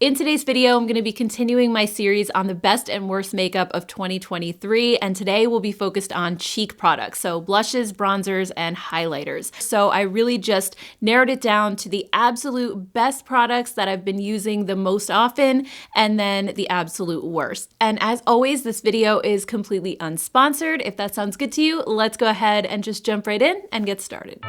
In today's video, I'm going to be continuing my series on the best and worst makeup of 2023, and today we'll be focused on cheek products, so blushes, bronzers, and highlighters. So I really just narrowed it down to the absolute best products that I've been using the most often, and then the absolute worst. And as always, this video is completely unsponsored. If that sounds good to you, let's go ahead and just jump right in and get started.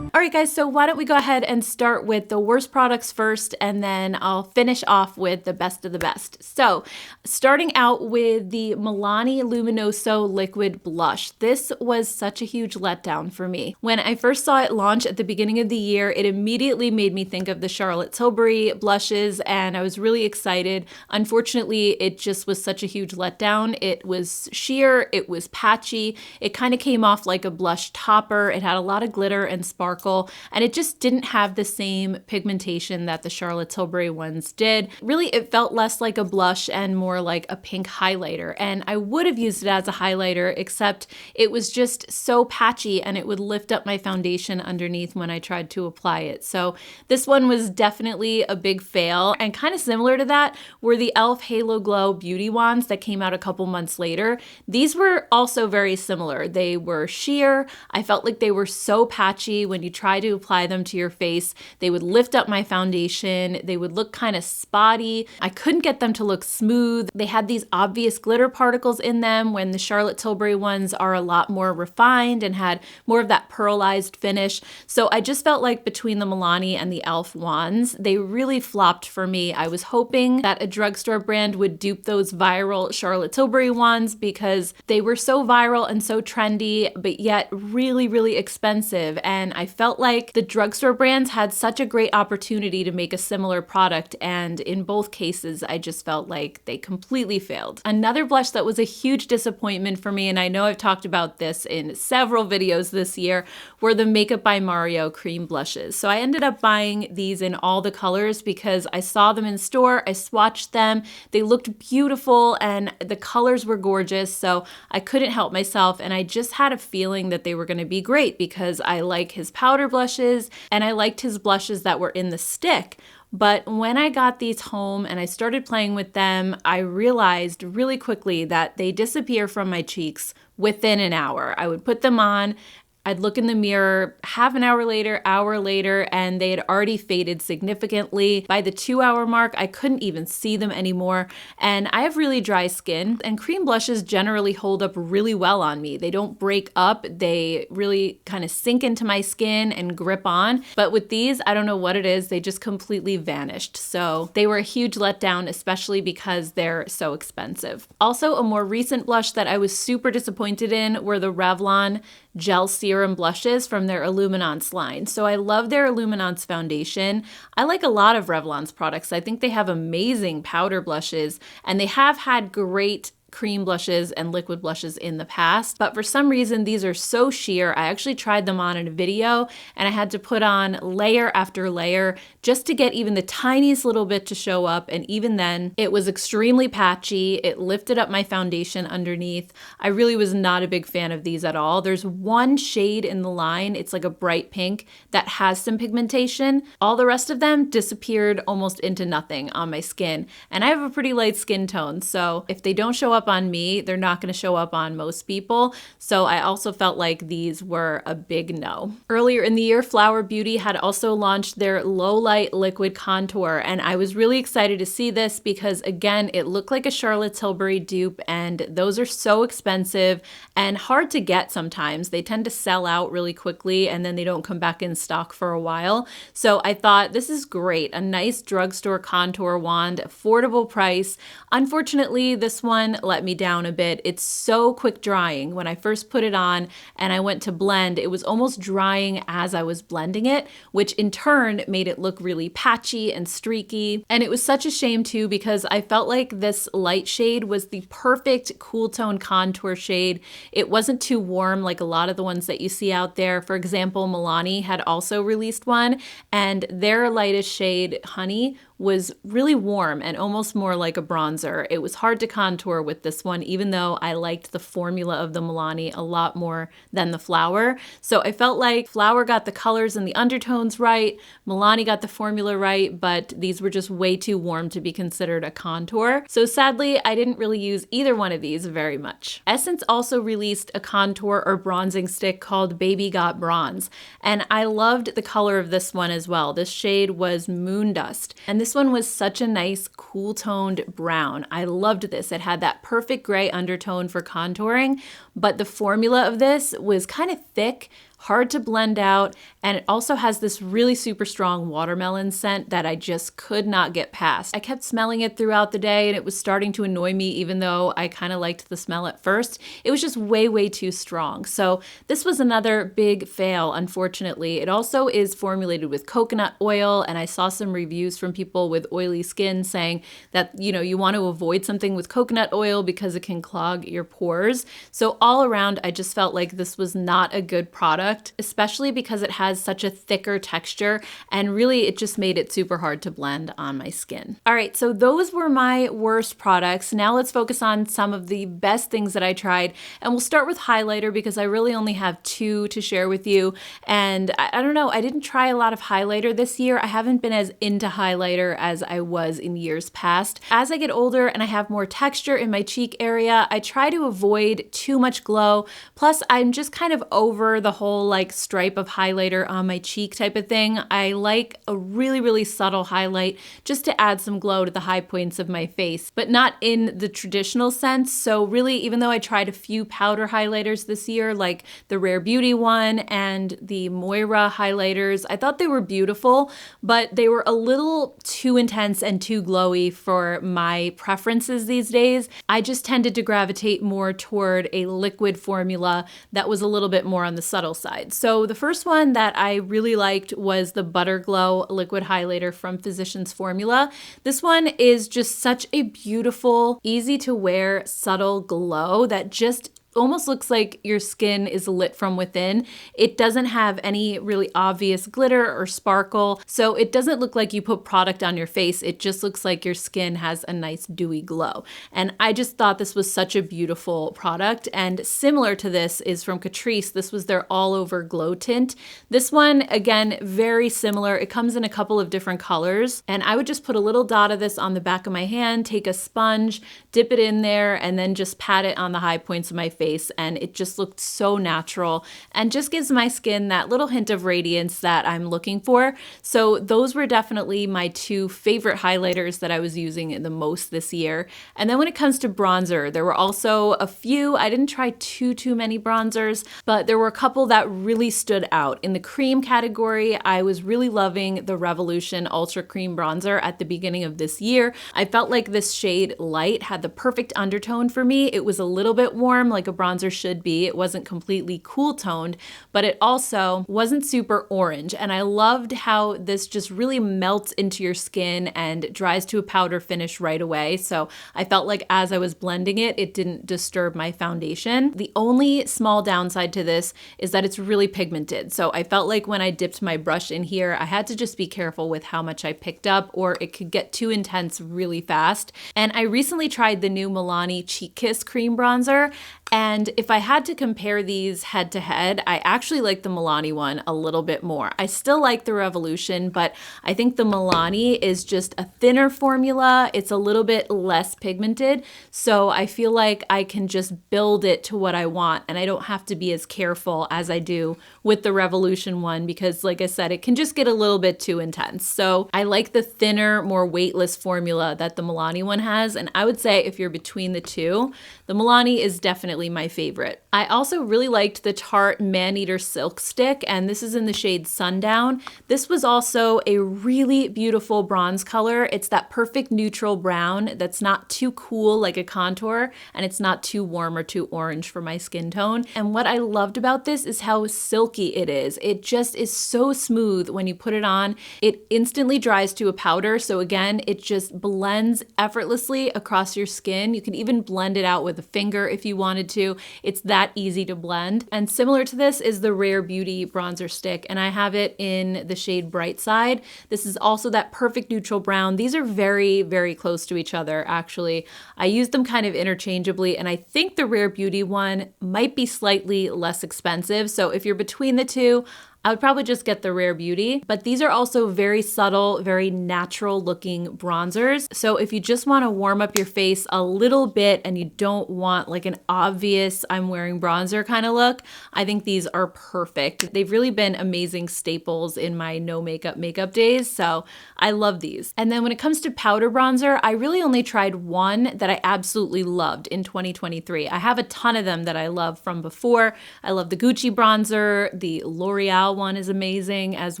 All right, guys, so why don't we go ahead and start with the worst products first, and then I'll finish off with the best of the best. So starting out with the Milani Luminoso Liquid Blush. This was such a huge letdown for me. When I first saw it launch at the beginning of the year, it immediately made me think of the Charlotte Tilbury blushes, and I was really excited. Unfortunately, it just was such a huge letdown. It was sheer, it was patchy, it kind of came off like a blush topper. It had a lot of glitter and sparkle, and it just didn't have the same pigmentation that the Charlotte Tilbury ones did. Really, it felt less like a blush and more like a pink highlighter, and I would have used it as a highlighter, except it was just so patchy and it would lift up my foundation underneath when I tried to apply it. So this one was definitely a big fail, and kind of similar to that were the e.l.f. Halo Glow Beauty Wands that came out a couple months later. These were also very similar. They were sheer. I felt like they were so patchy. When you try to apply them to your face, they would lift up my foundation. They would look kind of spotty. I couldn't get them to look smooth. They had these obvious glitter particles in them when the Charlotte Tilbury ones are a lot more refined and had more of that pearlized finish. So I just felt like between the Milani and the e.l.f. wands, they really flopped for me. I was hoping that a drugstore brand would dupe those viral Charlotte Tilbury ones because they were so viral and so trendy, but yet really, really expensive. And I felt like the drugstore brands had such a great opportunity to make a similar product, and in both cases, I just felt like they completely failed. Another blush that was a huge disappointment for me, and I know I've talked about this in several videos this year, were the Makeup by Mario cream blushes. So I ended up buying these in all the colors because I saw them in store, I swatched them, they looked beautiful, and the colors were gorgeous, so I couldn't help myself, and I just had a feeling that they were going to be great because I like his powder blushes and I liked his blushes that were in the stick. But when I got these home and I started playing with them, I realized really quickly that they disappear from my cheeks within an hour. I would put them on, I'd look in the mirror half an hour later, and they had already faded significantly. By the 2-hour mark, I couldn't even see them anymore. And I have really dry skin, and cream blushes generally hold up really well on me. They don't break up. They really kind of sink into my skin and grip on. But with these, I don't know what it is. They just completely vanished. So they were a huge letdown, especially because they're so expensive. Also, a more recent blush that I was super disappointed in were the Revlon Gel Serum blushes from their Illuminance line. So I love their Illuminance foundation. I like a lot of Revlon's products. I think they have amazing powder blushes, and they have had great cream blushes and liquid blushes in the past, but for some reason these are so sheer. I actually tried them on in a video and I had to put on layer after layer just to get even the tiniest little bit to show up, and even then it was extremely patchy. It lifted up my foundation underneath. I really was not a big fan of these at all. There's one shade in the line, it's like a bright pink, that has some pigmentation. All the rest of them disappeared almost into nothing on my skin, and I have a pretty light skin tone, so if they don't show up up on me, they're not going to show up on most people. So I also felt like these were a big no. Earlier in the year, Flower Beauty had also launched their Low Light Liquid Contour, and I was really excited to see this because, again, it looked like a Charlotte Tilbury dupe, and those are so expensive and hard to get sometimes. They tend to sell out really quickly and then they don't come back in stock for a while. So I thought this is great. A nice drugstore contour wand, affordable price. Unfortunately, this one let me down a bit. It's so quick drying. When I first put it on and I went to blend, it was almost drying as I was blending it, which in turn made it look really patchy and streaky. And it was such a shame too, because I felt like this light shade was the perfect cool tone contour shade. It wasn't too warm like a lot of the ones that you see out there. For example, Milani had also released one, and their lightest shade, Honey, was really warm and almost more like a bronzer. It was hard to contour with this one, even though I liked the formula of the Milani a lot more than the Flower. So I felt like Flower got the colors and the undertones right, Milani got the formula right, but these were just way too warm to be considered a contour. So sadly, I didn't really use either one of these very much. Essence also released a contour or bronzing stick called Baby Got Bronze, and I loved the color of this one as well. This shade was Moon Dust, and this one was such a nice cool toned brown. I loved this. It had that perfect gray undertone for contouring, but the formula of this was kind of thick, hard to blend out, and it also has this really super strong watermelon scent that I just could not get past. I kept smelling it throughout the day and it was starting to annoy me even though I kind of liked the smell at first. It was just way too strong. So this was another big fail, unfortunately. It also is formulated with coconut oil, and I saw some reviews from people with oily skin saying that, you want to avoid something with coconut oil because it can clog your pores. So all around, I just felt like this was not a good product, especially because it has such a thicker texture, and really it just made it super hard to blend on my skin. All right, so those were my worst products. Now let's focus on some of the best things that I tried, and we'll start with highlighter because I really only have two to share with you. And I don't know, I didn't try a lot of highlighter this year. I haven't been as into highlighter as I was in years past. As I get older and I have more texture in my cheek area, I try to avoid too much glow. Plus, I'm just kind of over the whole like stripe of highlighter on my cheek type of thing. I like a really subtle highlight just to add some glow to the high points of my face, but not in the traditional sense. So really, even though I tried a few powder highlighters this year, like the Rare Beauty one and the Moira highlighters, I thought they were beautiful, but they were a little too intense and too glowy for my preferences these days. I just tended to gravitate more toward a liquid formula that was a little bit more on the subtle side. So the first one that I really liked was the Butter Glow liquid highlighter from Physicians Formula. This one is just such a beautiful, easy to wear, subtle glow that just almost looks like your skin is lit from within. It doesn't have any really obvious glitter or sparkle, so it doesn't look like you put product on your face. It just looks like your skin has a nice dewy glow. And I just thought this was such a beautiful product. And similar to this is from Catrice. This was their All Over Glow Tint. This one, again, very similar. It comes in a couple of different colors. And I would just put a little dot of this on the back of my hand, take a sponge, dip it in there, and then just pat it on the high points of my face. And it just looked so natural and just gives my skin that little hint of radiance that I'm looking for. So those were definitely my two favorite highlighters that I was using the most this year. And then when it comes to bronzer, there were also a few. I didn't try too many bronzers, but there were a couple that really stood out. In the cream category, I was really loving the Revolution Ultra Cream Bronzer at the beginning of this year. I felt like this shade Light had the perfect undertone for me. It was a little bit warm, like a bronzer should be. It wasn't completely cool toned, but it also wasn't super orange. And I loved how this just really melts into your skin and dries to a powder finish right away. So I felt like as I was blending it, it didn't disturb my foundation. The only small downside to this is that it's really pigmented. So I felt like when I dipped my brush in here, I had to just be careful with how much I picked up, or it could get too intense really fast. And I recently tried the new Milani Cheek Kiss Cream Bronzer, And if I had to compare these head to head, I actually like the Milani one a little bit more. I still like the Revolution, but I think the Milani is just a thinner formula. It's a little bit less pigmented, so I feel like I can just build it to what I want, and I don't have to be as careful as I do with the Revolution one because, like I said, it can just get a little bit too intense. So I like the thinner, more weightless formula that the Milani one has, and I would say if you're between the two, the Milani is definitely my favorite. I also really liked the Tarte Maneater Silk Stick, and this is in the shade Sundown. This was also a really beautiful bronze color. It's that perfect neutral brown that's not too cool like a contour, and it's not too warm or too orange for my skin tone. And what I loved about this is how silky it is. It just is so smooth when you put it on. It instantly dries to a powder, so again, it just blends effortlessly across your skin. You can even blend it out with a finger if you wanted to. It's that easy to blend. And similar to this is the Rare Beauty bronzer stick, and I have it in the shade Bright Side. This is also that perfect neutral brown. These are very, very close to each other, actually. I use them kind of interchangeably, and I think the Rare Beauty one might be slightly less expensive. So if you're between the two, I would probably just get the Rare Beauty, but these are also very subtle, very natural looking bronzers. So if you just want to warm up your face a little bit and you don't want like an obvious I'm wearing bronzer kind of look, I think these are perfect. They've really been amazing staples in my no makeup days, so I love these. And then when it comes to powder bronzer, I really only tried one that I absolutely loved in 2023. I have a ton of them that I love from before. I love the Gucci bronzer, the L'Oreal one is amazing as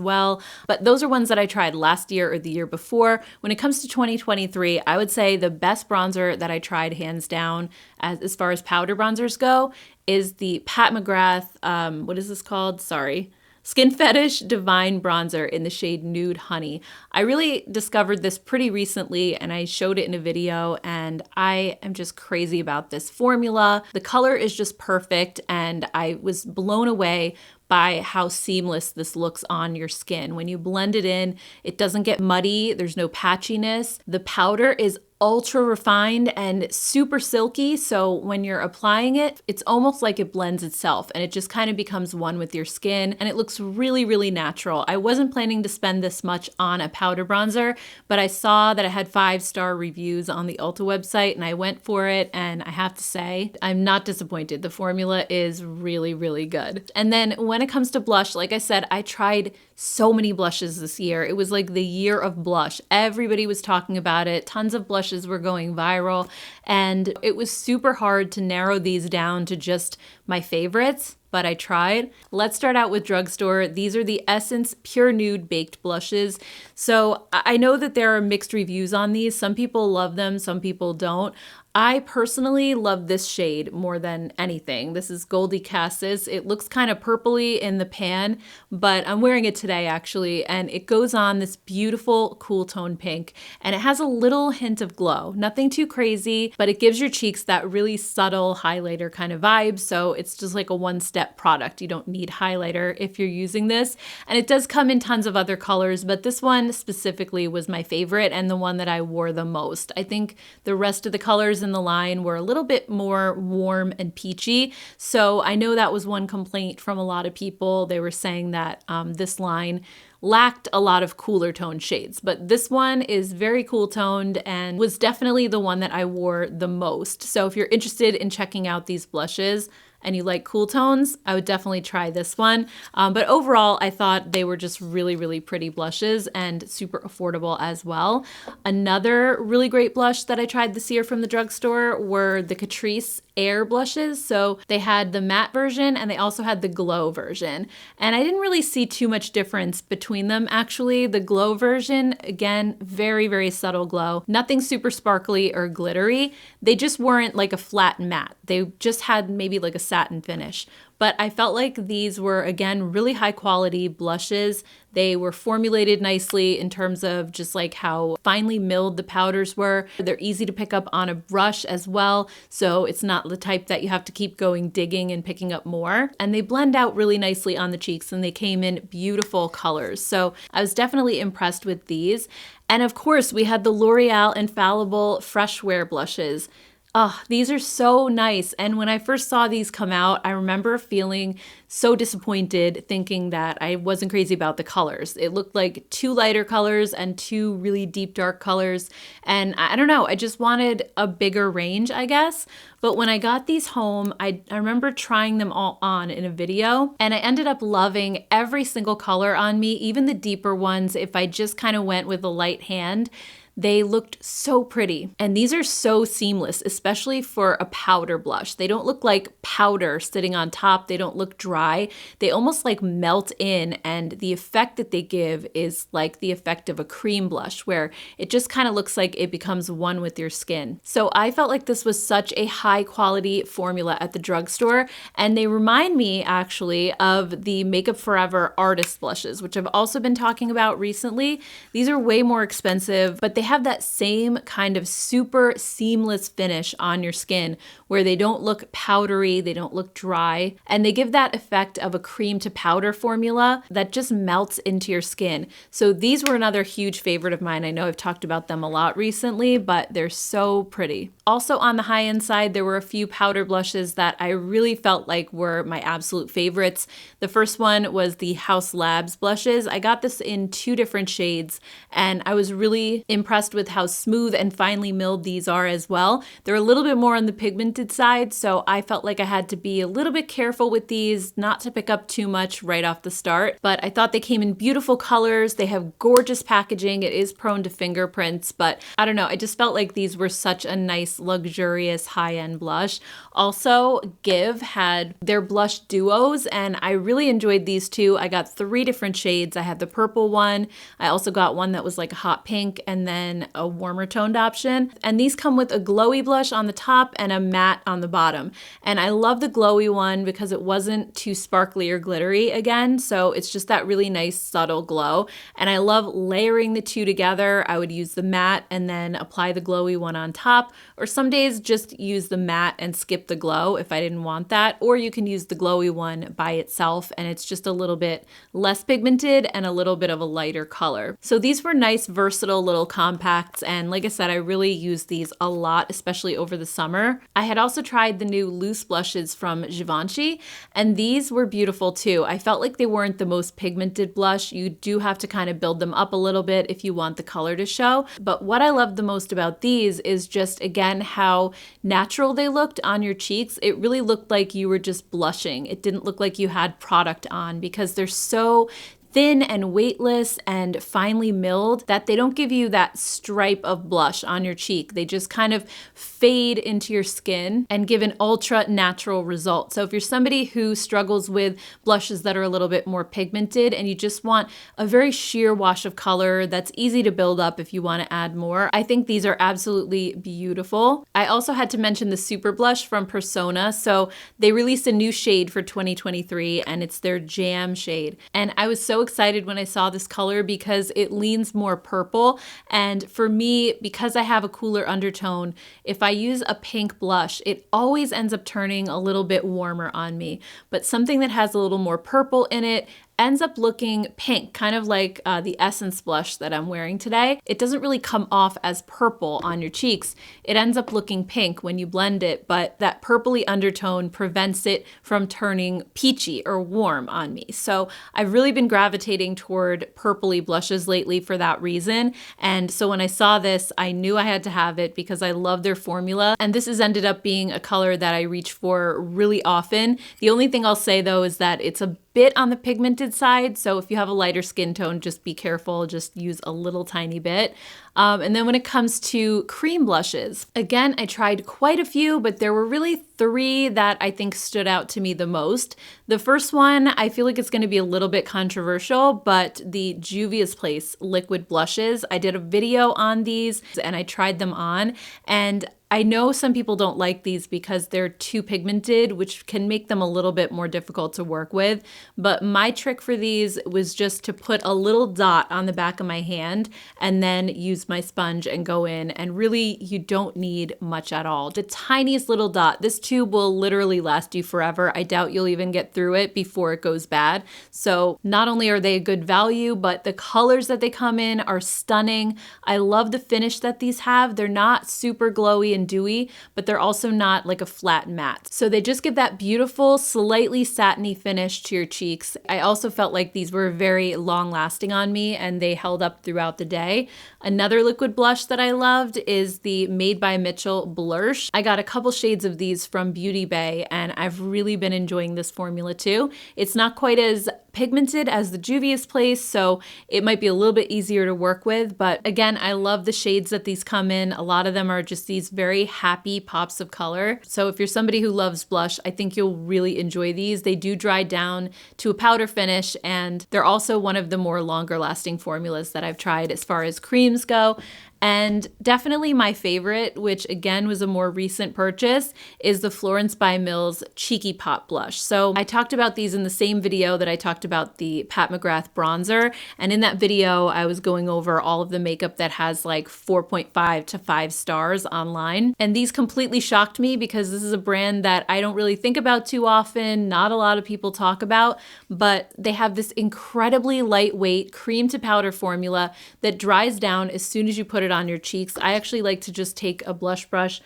well. But those are ones that I tried last year or the year before. When it comes to 2023, I would say the best bronzer that I tried hands down as far as powder bronzers go is the Pat McGrath, what is this called? Sorry. Skin Fetish Divine Bronzer in the shade Nude Honey. I really discovered this pretty recently and I showed it in a video, and I am just crazy about this formula. The color is just perfect and I was blown away by how seamless this looks on your skin. When you blend it in, it doesn't get muddy, there's no patchiness. The powder is ultra refined and super silky, so when you're applying it, it's almost like it blends itself and it just kind of becomes one with your skin, and it looks really, really natural. I wasn't planning to spend this much on a powder bronzer, but I saw that it had 5-star reviews on the Ulta website and I went for it, and I have to say, I'm not disappointed. The formula is really, really good. And then when it comes to blush, like I said, I tried so many blushes this year. It was like the year of blush. Everybody was talking about it. Tons of blushes were going viral, and it was super hard to narrow these down to just my favorites, but I tried. Let's start out with drugstore. These are the Essence Pure Nude Baked Blushes. So I know that there are mixed reviews on these. Some people love them, some people don't. I personally love this shade more than anything. This is Goldie Cassis. It looks kind of purpley in the pan, but I'm wearing it today actually, and it goes on this beautiful cool tone pink, and it has a little hint of glow. Nothing too crazy, but it gives your cheeks that really subtle highlighter kind of vibe, so it's just like a one-step product. You don't need highlighter if you're using this, and it does come in tons of other colors, but this one specifically was my favorite and the one that I wore the most. I think the rest of the colors in the line were a little bit more warm and peachy. So I know that was one complaint from a lot of people. They were saying that this line lacked a lot of cooler toned shades, but this one is very cool toned and was definitely the one that I wore the most. So if you're interested in checking out these blushes and you like cool tones, I would definitely try this one. But overall, I thought they were just really, really pretty blushes and super affordable as well. Another really great blush that I tried this year from the drugstore were the Catrice Air blushes. So they had the matte version and they also had the glow version. And I didn't really see too much difference between them actually. The glow version, again, very, very subtle glow. Nothing super sparkly or glittery. They just weren't like a flat matte. They just had maybe like a satin finish. But I felt like these were, again, really high quality blushes. They were formulated nicely in terms of just like how finely milled the powders were. They're easy to pick up on a brush as well, so it's not the type that you have to keep going digging and picking up more. And they blend out really nicely on the cheeks, and they came in beautiful colors. So I was definitely impressed with these. And of course, we had the L'Oreal Infallible Fresh Wear blushes. Oh, these are so nice. And when I first saw these come out, I remember feeling so disappointed, thinking that I wasn't crazy about the colors. It looked like two lighter colors and two really deep dark colors. And I don't know, I just wanted a bigger range, I guess. But when I got these home, I remember trying them all on in a video, and I ended up loving every single color on me, even the deeper ones, if I just kind of went with a light hand. They looked so pretty. And these are so seamless, especially for a powder blush. They don't look like powder sitting on top. They don't look dry. They almost like melt in, and the effect that they give is like the effect of a cream blush, where it just kind of looks like it becomes one with your skin. So I felt like this was such a high quality formula at the drugstore, and they remind me actually of the Makeup Forever Artist blushes, which I've also been talking about recently. These are way more expensive, but they have that same kind of super seamless finish on your skin where they don't look powdery, they don't look dry, and they give that effect of a cream to powder formula that just melts into your skin. So these were another huge favorite of mine. I know I've talked about them a lot recently, but they're so pretty. Also on the high end side, there were a few powder blushes that I really felt like were my absolute favorites. The first one was the Haus Labs blushes. I got this in 2 different shades, and I was really impressed with how smooth and finely milled these are as well. They're a little bit more on the pigmented side, so I felt like I had to be a little bit careful with these, not to pick up too much right off the start. But I thought they came in beautiful colors. They have gorgeous packaging. It is prone to fingerprints, but I don't know. I just felt like these were such a nice, luxurious, high-end blush. Also, Give had their blush duos, and I really enjoyed these too. I got 3 different shades. I had the purple one. I also got one that was like a hot pink, and then a warmer toned option. And these come with a glowy blush on the top and a matte on the bottom. And I love the glowy one because it wasn't too sparkly or glittery again. So it's just that really nice subtle glow. And I love layering the two together. I would use the matte and then apply the glowy one on top. Or some days just use the matte and skip the glow if I didn't want that. Or you can use the glowy one by itself and it's just a little bit less pigmented and a little bit of a lighter color. So these were nice, versatile little compacts. And like I said, I really use these a lot, especially over the summer. I had also tried the new loose blushes from Givenchy, and these were beautiful too. I felt like they weren't the most pigmented blush. You do have to kind of build them up a little bit if you want the color to show. But what I loved the most about these is just, again, how natural they looked on your cheeks. It really looked like you were just blushing. It didn't look like you had product on because they're so thin and weightless and finely milled that they don't give you that stripe of blush on your cheek. They just kind of fade into your skin and give an ultra natural result. So if you're somebody who struggles with blushes that are a little bit more pigmented and you just want a very sheer wash of color that's easy to build up if you want to add more, I think these are absolutely beautiful. I also had to mention the Super Blush from Persona. So they released a new shade for 2023 and it's their Jam shade. And I was so excited when I saw this color because it leans more purple. And for me, because I have a cooler undertone, if I use a pink blush, it always ends up turning a little bit warmer on me. But something that has a little more purple in it ends up looking pink, kind of like the Essence blush that I'm wearing today. It doesn't really come off as purple on your cheeks. It ends up looking pink when you blend it, but that purpley undertone prevents it from turning peachy or warm on me. So I've really been gravitating toward purpley blushes lately for that reason. And so when I saw this, I knew I had to have it because I love their formula. And this has ended up being a color that I reach for really often. The only thing I'll say though is that it's a bit on the pigmented side. So if you have a lighter skin tone, just be careful, just use a little tiny bit. And then when it comes to cream blushes, again, I tried quite a few, but there were really 3 that I think stood out to me the most. The first one, I feel like it's going to be a little bit controversial, but the Juvia's Place liquid blushes. I did a video on these and I tried them on, and I know some people don't like these because they're too pigmented, which can make them a little bit more difficult to work with. But my trick for these was just to put a little dot on the back of my hand and then use my sponge and go in. And really, you don't need much at all. The tiniest little dot. This tube will literally last you forever. I doubt you'll even get through it before it goes bad. So not only are they a good value, but the colors that they come in are stunning. I love the finish that these have. They're not super glowy and and dewy, but they're also not like a flat matte. So they just give that beautiful, slightly satiny finish to your cheeks. I also felt like these were very long lasting on me and they held up throughout the day. Another liquid blush that I loved is the Made by Mitchell Blush. I got a couple shades of these from Beauty Bay and I've really been enjoying this formula too. It's not quite as pigmented as the Juvia's Place, so it might be a little bit easier to work with, but again, I love the shades that these come in. A lot of them are just these very happy pops of color. So if you're somebody who loves blush, I think you'll really enjoy these. They do dry down to a powder finish, and they're also one of the more longer lasting formulas that I've tried as far as creams go. And definitely my favorite, which again was a more recent purchase, is the Florence by Mills Cheeky Pop Blush. So I talked about these in the same video that I talked about the Pat McGrath bronzer. And in that video, I was going over all of the makeup that has like 4.5 to 5 stars online. And these completely shocked me because this is a brand that I don't really think about too often. Not a lot of people talk about, but they have this incredibly lightweight cream to powder formula that dries down as soon as you put it on your cheeks. I actually like to just take a blush brush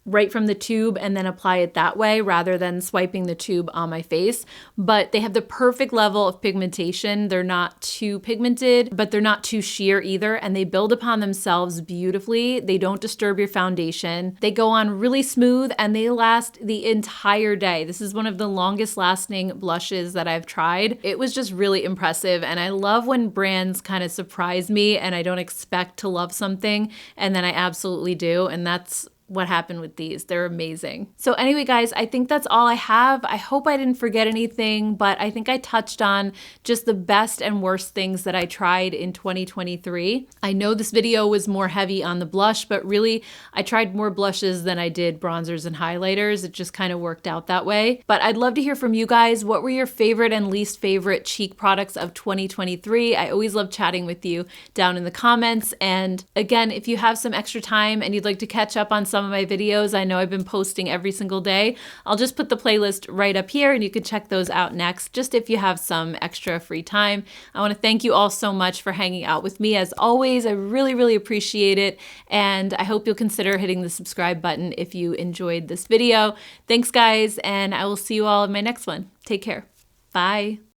right from the tube and then apply it that way rather than swiping the tube on my face. But they have the perfect level of pigmentation. They're not too pigmented, but they're not too sheer either. And they build upon themselves beautifully. They don't disturb your foundation. They go on really smooth and they last the entire day. This is one of the longest lasting blushes that I've tried. It was just really impressive. And I love when brands kind of surprise me and I don't expect to love something and then I absolutely do. And that's what happened with these. They're amazing. So anyway, guys, I think that's all I have. I hope I didn't forget anything, but I think I touched on just the best and worst things that I tried in 2023. I know this video was more heavy on the blush, but really I tried more blushes than I did bronzers and highlighters. It just kind of worked out that way. But I'd love to hear from you guys. What were your favorite and least favorite cheek products of 2023? I always love chatting with you down in the comments. And again, if you have some extra time and you'd like to catch up on some of my videos, I know I've been posting every single day. I'll just put the playlist right up here and you can check those out next, just if you have some extra free time. I want to thank you all so much for hanging out with me. As always, I really, really appreciate it. And I hope you'll consider hitting the subscribe button if you enjoyed this video. Thanks, guys, and I will see you all in my next one. Take care. Bye.